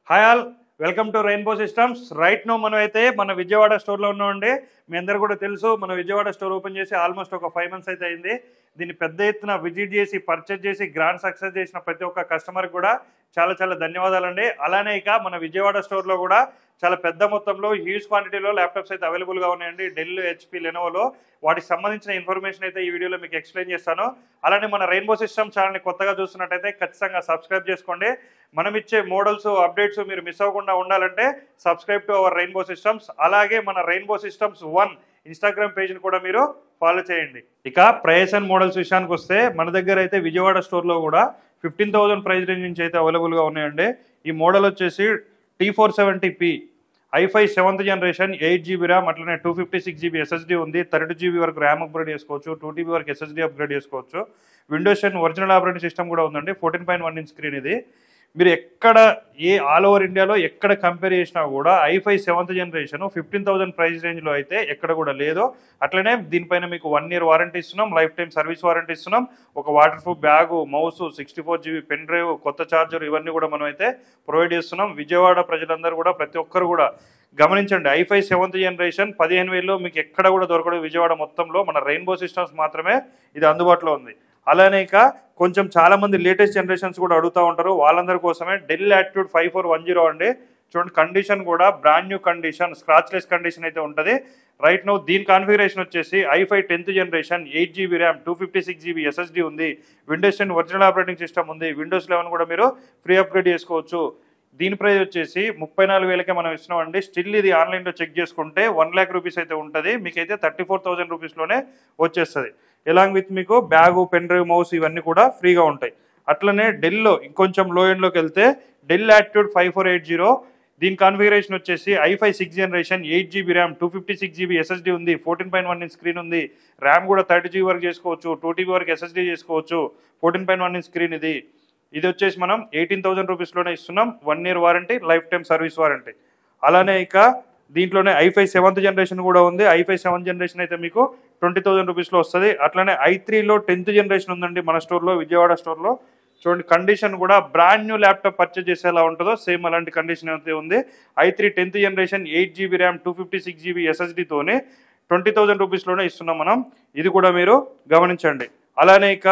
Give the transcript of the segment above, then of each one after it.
Hi all, welcome to Rainbow Systems. Right now మనం అయితే మన విజయవాడ స్టోర్లో ఉన్నామండి. మీ అందరూ కూడా తెలుసు, మన విజయవాడ స్టోర్ ఓపెన్ చేసి ఆల్మోస్ట్ ఒక 5 months అయితే అయింది. దీన్ని పెద్ద ఎత్తున విజిట్ చేసి పర్చేజ్ చేసి గ్రాండ్ సక్సెస్ చేసిన ప్రతి ఒక్క కస్టమర్కి కూడా చాలా చాలా ధన్యవాదాలండి. అలానే ఇక మన విజయవాడ స్టోర్లో కూడా చాలా పెద్ద మొత్తంలో హ్యూజ్ క్వాంటిటీలో ల్యాప్టాప్స్ అయితే అవైలబుల్గా ఉన్నాయండి. డెల్, హెచ్పి, లెనోవోలో. వాటికి సంబంధించిన ఇన్ఫర్మేషన్ అయితే ఈ వీడియోలో మీకు ఎక్స్ప్లెయిన్ చేస్తాను. అలానే మన రెయిన్బో సిస్టమ్ ఛానల్ని కొత్తగా చూస్తున్నట్టయితే ఖచ్చితంగా సబ్స్క్రైబ్ చేసుకోండి. మనం ఇచ్చే మోడల్స్, అప్డేట్స్ మీరు మిస్ అవ్వకుండా ఉండాలంటే subscribe to our rainbow systems. అలాగే మన రెయిన్బో సిస్టమ్స్ 1 ఇన్స్టాగ్రామ్ పేజ్ని కూడా మీరు ఫాలో చేయండి. ఇక ప్రైస్ అండ్ మోడల్స్ విషయానికి వస్తే మన దగ్గర అయితే విజయవాడ స్టోర్లో కూడా 15,000 ప్రైస్ రేంజ్ నుంచి అయితే అవైలబుల్గా ఉన్నాయండి. ఈ మోడల్ వచ్చేసి T470P i5 7th generation 8GB RAM, అట్లనే 256GB SSD ఉంది. 32GB వరకు ర్యామ్ అప్గ్రేడ్ చేసుకోవచ్చు, 2TB వరకు SSD అప్గ్రేడ్ చేసుకోవచ్చు. విండోస్ 10 ఒరిజినల్ ఆపరేటింగ్ సిస్టమ్ కూడా ఉందండి. 14.1 inch స్క్రీన్ ఇది. మీరు ఎక్కడ ఆల్ ఓవర్ ఇండియాలో ఎక్కడ కంపేర్ చేసినా కూడా i5 7th జనరేషన్ 15,000 ప్రైస్ రేంజ్లో అయితే ఎక్కడ కూడా లేదు. అట్లనే దీనిపైన మీకు 1 year వారంటీ ఇస్తున్నాం, లైఫ్ టైం సర్వీస్ వారంటీ ఇస్తున్నాం. ఒక water proof bag, mouse, 64GB pen drive, కొత్త ఛార్జర్, ఇవన్నీ కూడా మనం అయితే ప్రొవైడ్ చేస్తున్నాం. విజయవాడ ప్రజలందరూ కూడా ప్రతి ఒక్కరు కూడా గమనించండి, i5 7th జనరేషన్ 15,000లో మీకు ఎక్కడ కూడా దొరకదు. విజయవాడ మొత్తంలో మన రెయిన్బో సిస్టమ్స్ మాత్రమే ఇది అందుబాటులో ఉంది. అలానే ఇక కొంచెం చాలా మంది లేటెస్ట్ జనరేషన్స్ కూడా అడుగుతూ ఉంటారు. వాళ్ళందరి కోసమే డెల్ యాటిట్యూడ్ 5410 అండి. చూడండి, కండిషన్ కూడా brand new condition, scratchless condition అయితే ఉంటుంది. రైట్ నో దీని కాన్ఫిగరేషన్ వచ్చేసి i5 10th generation 8GB RAM, 256GB SSD ఉంది. విండోస్ 10 ఒరిజినల్ ఆపరేటింగ్ సిస్టమ్ ఉంది. విండోస్ 11 కూడా మీరు ఫ్రీ అప్గ్రేడ్ చేసుకోవచ్చు. దీని ప్రైస్ వచ్చేసి 34,000కే మనం ఇస్తున్నామండి. స్టిల్ ఇది ఆన్లైన్లో చెక్ చేసుకుంటే 1 lakh రూపీస్ అయితే ఉంటుంది. మీకైతే 34,000 రూపీస్లోనే వచ్చేస్తుంది. ఎలాంగ్ విత్ మీకు బ్యాగు, పెన్ డ్రైవ్, మౌస్ ఇవన్నీ కూడా ఫ్రీగా ఉంటాయి. అట్లనే డెల్లో ఇంకొంచెం లో ఎండ్లోకి వెళ్తే డెల్ యాటిట్యూడ్ 5480, దీని కాన్ఫిగరేషన్ వచ్చేసి i5 6th generation 8GB RAM, 256GB SSD ఉంది. 14.1 inch స్క్రీన్ ఉంది. ర్యామ్ కూడా 30GB వరకు చేసుకోవచ్చు, 2TB వరకు SSD చేసుకోవచ్చు. 14.1 inch స్క్రీన్ ఇది. ఇది వచ్చేసి మనం 18,000 రూపీస్లోనే ఇస్తున్నాం. 1 year warranty, life time service warranty. అలానే ఇక దీంట్లోనే i5 7th జనరేషన్ కూడా ఉంది. i5 7th జనరేషన్ అయితే మీకు 20,000 రూపీస్లో వస్తుంది. అట్లనే i3లో 10th జనరేషన్ ఉందండి మన స్టోర్లో, విజయవాడ స్టోర్లో. చూడండి, కండిషన్ కూడా బ్రాండ్ న్యూ ల్యాప్టాప్ పర్చేజ్ చేసేలా ఉంటుందో సేమ్ అలాంటి కండిషన్ అయితే ఉంది. i3 10th generation 8GB RAM, 256GB SSDతోనే 20,000 రూపీస్లోనే ఇస్తున్నాం మనం. ఇది కూడా మీరు గమనించండి. అలానే ఇక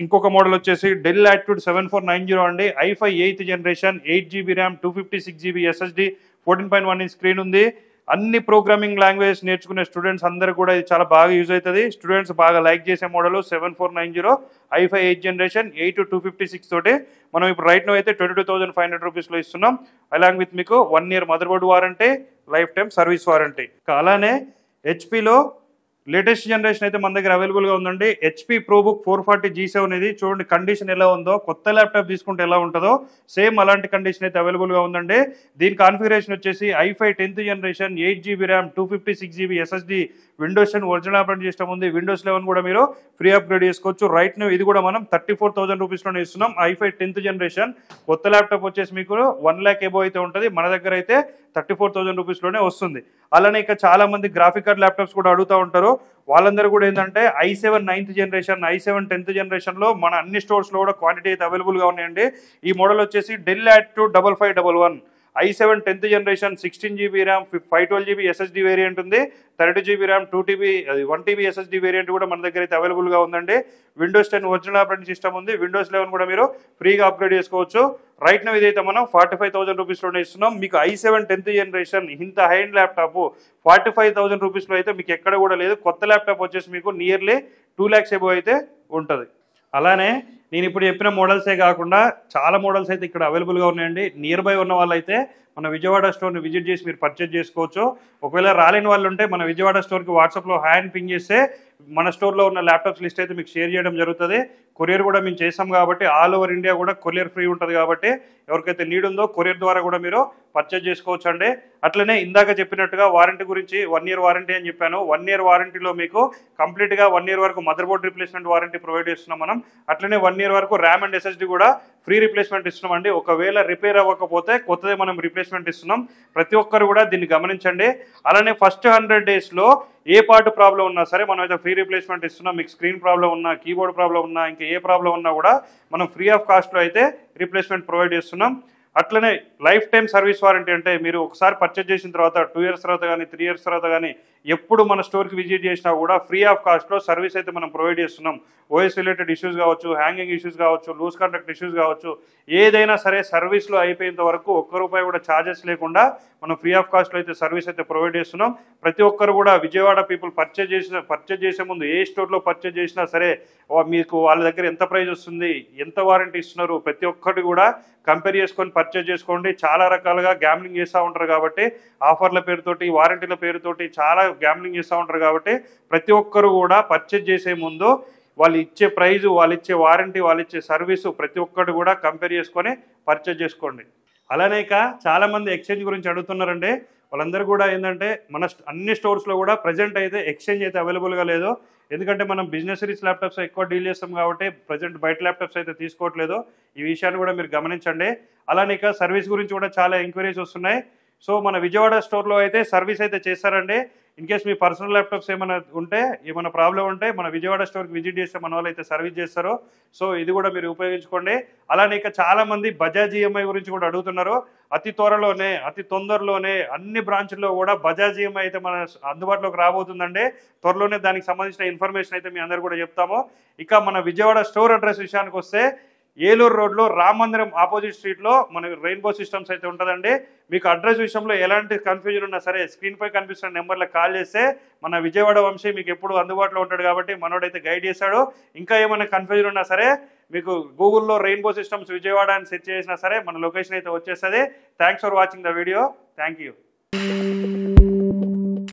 ఇంకొక మోడల్ వచ్చేసి డెల్ యాటిట్యూడ్ 7490 అండి. i5 8th generation 8GB RAM, 256GB SSD, 14.1 inch screen ఉంది. అన్ని ప్రోగ్రామింగ్ లాంగ్వేజెస్ నేర్చుకునే స్టూడెంట్స్ అందరూ కూడా ఇది చాలా బాగా యూజ్ అవుతుంది. స్టూడెంట్స్ బాగా లైక్ చేసే మోడల్ 7490, i5 8th జనరేషన్ 8 256 తోటి మనం ఇప్పుడు రైట్ నో అయితే 22,500 రూపీస్లో ఇస్తున్నాం. అలాంగ్ విత్ మీకు 1 year mother board warranty, life time service warranty. అలానే హెచ్పిలో లేటెస్ట్ జనరేషన్ అయితే మన దగ్గర అవైలబుల్గా ఉందండి. HP ProBook 440 G7 ఇది. చూడండి కండిషన్ ఎలా ఉందో, కొత్త ల్యాప్టాప్ తీసుకుంటే ఎలా ఉంటుందో సేమ్ అలాంటి కండిషన్ అయితే అవైలబుల్గా ఉందండి. దీని కాన్ఫిగరేషన్ వచ్చేసి i5 10th generation 8GB RAM, 256GB SSD, Windows 10 original operating system ఉంది. విండోస్ 11 కూడా మీరు ఫ్రీ అప్గ్రేడ్ చేసుకోవచ్చు. రైట్ నో ఇది కూడా మనం 34,000 రూపీస్లోనే ఇస్తున్నాం. i5 10th జనరేషన్ కొత్త ల్యాప్టాప్ వచ్చేసి మీకు 1 lakh ఎబో అయితే ఉంటుంది. మన దగ్గర అయితే 34,000 రూపీస్లోనే వస్తుంది. అలానే ఇక చాలా మంది గ్రాఫిక్ కార్డ్ ల్యాప్టాప్స్ కూడా అడుగుతూ ఉంటారు. వాళ్ళందరూ కూడా ఏంటంటే i7 9th generation, i7 10th జనరేషన్లో మన అన్ని స్టోర్స్లో కూడా క్వాంటిటీ అయితే అవైలబుల్గా ఉన్నాయండి. ఈ మోడల్ వచ్చేసి Dell Latitude 5511, i7 10th generation 16GB RAM, 512GB SSD variant ఉంది. 32GB RAM, 1TB SSD variant కూడా మన దగ్గర అయితే అవైలబుల్గా ఉందండి. విండోస్ 10 ఒరిజినల్ ఆపరేటింగ్ సిస్టమ్ ఉంది. విండోస్ 11 కూడా మీరు ఫ్రీగా అప్గ్రేడ్ చేసుకోవచ్చు. రైట్ నో ఇదైతే మనం 45,000 రూపీస్లోనే ఇస్తున్నాం. మీకు i7 10th జనరేషన్ ఇంత హై ఎండ్ ల్యాప్టాప్ 45,000 రూపీస్లో అయితే మీకు ఎక్కడ కూడా లేదు. కొత్త ల్యాప్టాప్ వచ్చేసి మీకు నియర్లీ 2 lakhs ఎబో అయితే ఉంటుంది. అలానే నేను ఇప్పుడు చెప్పిన మోడల్సే కాకుండా చాలా మోడల్స్ అయితే ఇక్కడ అవైలబుల్గా ఉన్నాయండి. నియర్ బై ఉన్న వాళ్ళైతే మన విజయవాడ స్టోర్ని విజిట్ చేసి మీరు పర్చేజ్ చేసుకోవచ్చు. ఒకవేళ రాలేని వాళ్ళు ఉంటే మన విజయవాడ స్టోర్కి వాట్సాప్లో హ్యాండ్ పింగ్ చేస్తే మన స్టోర్లో ఉన్న ల్యాప్టాప్స్ లిస్ట్ అయితే మీకు షేర్ చేయడం జరుగుతుంది. కొరియర్ కూడా మేము చేసాం కాబట్టి ఆల్ ఓవర్ ఇండియా కూడా కొరియర్ ఫ్రీ ఉంటుంది. కాబట్టి ఎవరికైతే నీడ్ ఉందో కొరియర్ ద్వారా కూడా మీరు పర్చేజ్ చేసుకోవచ్చు అండి. అట్లనే ఇందాక చెప్పినట్టుగా వారంటీ గురించి 1 year వారంటీ అని చెప్పాను. 1 year వారంటీలో మీకు కంప్లీట్గా 1 year వరకు mother board replacement warranty provide చేస్తున్నాం మనం. అట్లనే 1 1 year వరకు ర్యామ్ అండ్ ఎస్ఎస్డి కూడా ఫ్రీ రిప్లేస్మెంట్ ఇస్తున్నామండి. ఒకవేళ రిపేర్ అవ్వకపోతే కొత్తదే మనం రిప్లేస్మెంట్ ఇస్తున్నాం. ప్రతి ఒక్కరు కూడా దీన్ని గమనించండి. అలానే ఫస్ట్ 100 daysలో ఏ పార్ట్ ప్రాబ్లం ఉన్నా సరే మనం అయితే ఫ్రీ రిప్లేస్మెంట్ ఇస్తున్నాం. మీకు స్క్రీన్ ప్రాబ్లం ఉన్నా, కీబోర్డ్ ప్రాబ్లం ఉన్నా, ఇంకా ఏ ప్రాబ్లం ఉన్నా కూడా మనం ఫ్రీ ఆఫ్ కాస్ట్లో అయితే రిప్లేస్మెంట్ ప్రొవైడ్ చేస్తున్నాం. అట్లనే లైఫ్ టైం సర్వీస్ వారంటీ అంటే మీరు ఒకసారి పర్చేజ్ చేసిన తర్వాత 2 years తర్వాత కానీ 3 years తర్వాత కానీ ఎప్పుడు మన స్టోర్కి విజిట్ చేసినా కూడా ఫ్రీ ఆఫ్ కాస్ట్లో సర్వీస్ అయితే మనం ప్రొవైడ్ చేస్తున్నాం. ఓఎస్ రిలేటెడ్ ఇష్యూస్ కావచ్చు, హ్యాంగింగ్ ఇష్యూస్ కావచ్చు, లూజ్ కాంటాక్ట్ ఇష్యూస్ కావచ్చు, ఏదైనా సరే సర్వీస్లో అయిపోయేంత వరకు ₹1 కూడా ఛార్జెస్ లేకుండా మనం ఫ్రీ ఆఫ్ కాస్ట్లో అయితే సర్వీస్ అయితే ప్రొవైడ్ చేస్తున్నాం. ప్రతి ఒక్కరు కూడా విజయవాడ పీపుల్ పర్చేజ్ చేసే ముందు ఏ స్టోర్లో పర్చేజ్ చేసినా సరే మీకు వాళ్ళ దగ్గర ఎంత ప్రైస్ వస్తుంది, ఎంత వారంటీ ఇస్తున్నారు, ప్రతి ఒక్కటి కూడా కంపేర్ చేసుకొని పర్చేజ్ చేసుకోండి. చాలా రకాలుగా గ్యామ్లింగ్ చేస్తూ ఉంటారు కాబట్టి ఆఫర్ల పేరుతోటి, వారంటీల పేరుతోటి చాలా గ్యామ్లింగ్ చేస్తూ ఉంటారు కాబట్టి ప్రతి ఒక్కరు కూడా పర్చేజ్ చేసే ముందు వాళ్ళు ఇచ్చే ప్రైజు, వాళ్ళు ఇచ్చే వారంటీ, వాళ్ళు ఇచ్చే సర్వీసు ప్రతి ఒక్కటి కూడా కంపేర్ చేసుకొని పర్చేజ్ చేసుకోండి. అలానే ఇక చాలామంది ఎక్స్చేంజ్ గురించి అడుగుతున్నారండి. వాళ్ళందరూ కూడా ఏంటంటే మన అన్ని స్టోర్స్లో కూడా ప్రజెంట్ అయితే ఎక్స్చేంజ్ అయితే అవైలబుల్గా లేదు. ఎందుకంటే మనం బిజినెస్ సిరీస్ ల్యాప్టాప్స్ ఎక్కువ డీల్ చేస్తాం కాబట్టి ప్రజెంట్ బయట ల్యాప్టాప్స్ అయితే తీసుకోవట్లేదు. ఈ విషయాన్ని కూడా మీరు గమనించండి. అలానే ఇక సర్వీస్ గురించి కూడా చాలా ఎంక్వైరీస్ వస్తున్నాయి. సో మన విజయవాడ స్టోర్లో అయితే సర్వీస్ అయితే చేస్తారండి. In case me personal laptops ఏమైనా ఉంటే, ఏమైనా ప్రాబ్లం ఉంటే మన విజయవాడ స్టోర్కి విజిట్ చేస్తే మన వాళ్ళు అయితే సర్వీస్ చేస్తారు. సో ఇది కూడా మీరు ఉపయోగించుకోండి. అలానే ఇక చాలామంది బజాజ్ ఈఎంఐ గురించి కూడా అడుగుతున్నారు. అతి తొందరలోనే అన్ని బ్రాంచ్ల్లో కూడా బజాజ్ ఈఎంఐ అయితే మన అందుబాటులోకి రాబోతుందండి. త్వరలోనే దానికి సంబంధించిన ఇన్ఫర్మేషన్ అయితే మీ అందరూ కూడా చెప్తాము. ఇక మన విజయవాడ స్టోర్ అడ్రస్ విషయానికి వస్తే ఏలూరు రోడ్లో రామ మందిరం ఆపోజిట్ స్ట్రీట్లో మన రెయిన్బో సిస్టమ్స్ అయితే ఉంటుందండి. మీకు అడ్రస్ విషయంలో ఎలాంటి కన్ఫ్యూజన్ ఉన్నా సరే స్క్రీన్పై కనిపిస్తున్న నెంబర్లకు కాల్ చేస్తే మన విజయవాడ వంశీ మీకు ఎప్పుడు అందుబాటులో ఉంటాడు కాబట్టి మనోడైతే గైడ్ చేస్తాడు. ఇంకా ఏమైనా కన్ఫ్యూజన్ ఉన్నా సరే మీకు గూగుల్లో రెయిన్బో సిస్టమ్స్ విజయవాడ అని సెర్చ్ చేసినా సరే మన లొకేషన్ అయితే వచ్చేస్తుంది. Thanks for watching the video. Thank you.